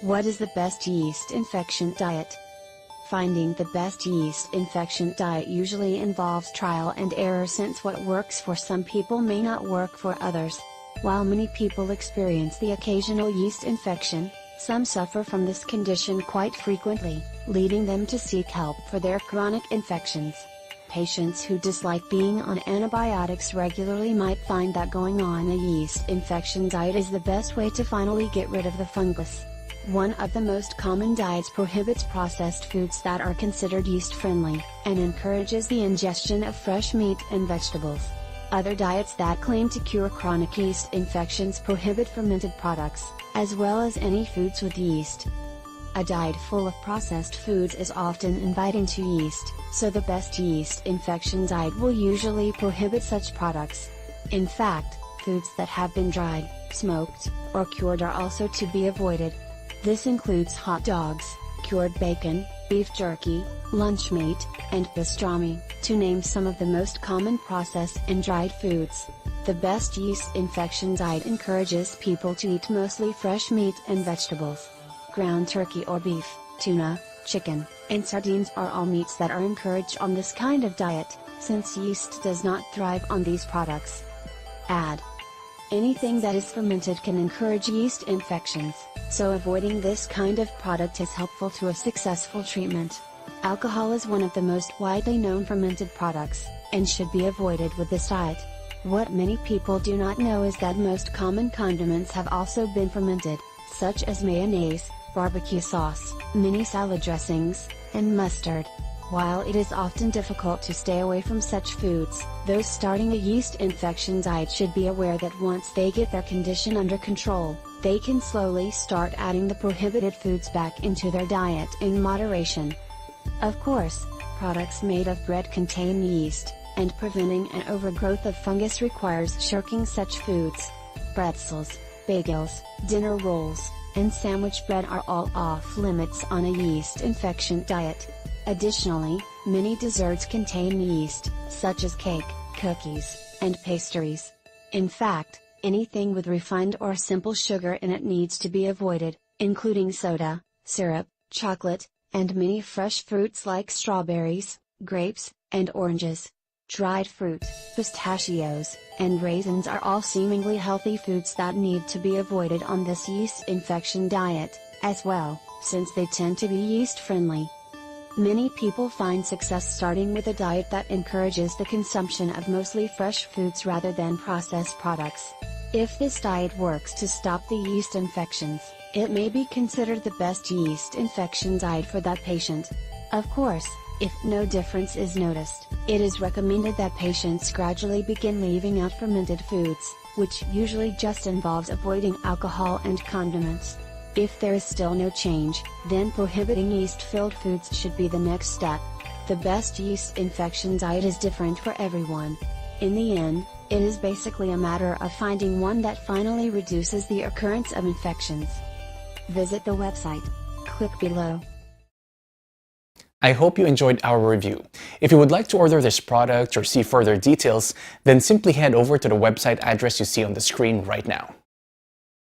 What is the best yeast infection diet? Finding the best yeast infection diet usually involves trial and error, since what works for some people may not work for others. While many people experience the occasional yeast infection, some suffer from this condition quite frequently, leading them to seek help for their chronic infections. Patients who dislike being on antibiotics regularly might find that going on a yeast infection diet is the best way to finally get rid of the fungus. One of the most common diets prohibits processed foods that are considered yeast-friendly, and encourages the ingestion of fresh meat and vegetables. Other diets that claim to cure chronic yeast infections prohibit fermented products, as well as any foods with yeast. A diet full of processed foods is often inviting to yeast, so the best yeast infection diet will usually prohibit such products. In fact, foods that have been dried, smoked, or cured are also to be avoided. This includes hot dogs, cured bacon, beef jerky, lunch meat, and pastrami, to name some of the most common processed and dried foods. The best yeast infection diet encourages people to eat mostly fresh meat and vegetables. Ground turkey or beef, tuna, chicken, and sardines are all meats that are encouraged on this kind of diet, since yeast does not thrive on these products. Add. Anything that is fermented can encourage yeast infections, so avoiding this kind of product is helpful to a successful treatment. Alcohol is one of the most widely known fermented products, and should be avoided with this diet. What many people do not know is that most common condiments have also been fermented, such as mayonnaise, barbecue sauce, mini salad dressings, and mustard. While it is often difficult to stay away from such foods, those starting a yeast infection diet should be aware that once they get their condition under control, they can slowly start adding the prohibited foods back into their diet in moderation. Of course, products made of bread contain yeast, and preventing an overgrowth of fungus requires shirking such foods. Pretzels, bagels, dinner rolls, and sandwich bread are all off limits on a yeast infection diet. Additionally, many desserts contain yeast, such as cake, cookies, and pastries. In fact, anything with refined or simple sugar in it needs to be avoided, including soda, syrup, chocolate, and many fresh fruits like strawberries, grapes, and oranges. Dried fruit, pistachios, and raisins are all seemingly healthy foods that need to be avoided on this yeast infection diet, as well, since they tend to be yeast-friendly. Many people find success starting with a diet that encourages the consumption of mostly fresh foods rather than processed products. If this diet works to stop the yeast infections, it may be considered the best yeast infection diet for that patient. Of course, if no difference is noticed, it is recommended that patients gradually begin leaving out fermented foods, which usually just involves avoiding alcohol and condiments. If there is still no change, then prohibiting yeast-filled foods should be the next step. The best yeast infection diet is different for everyone. In the end, it is basically a matter of finding one that finally reduces the occurrence of infections. Visit the website. Click below. I hope you enjoyed our review. If you would like to order this product or see further details, then simply head over to the website address you see on the screen right now.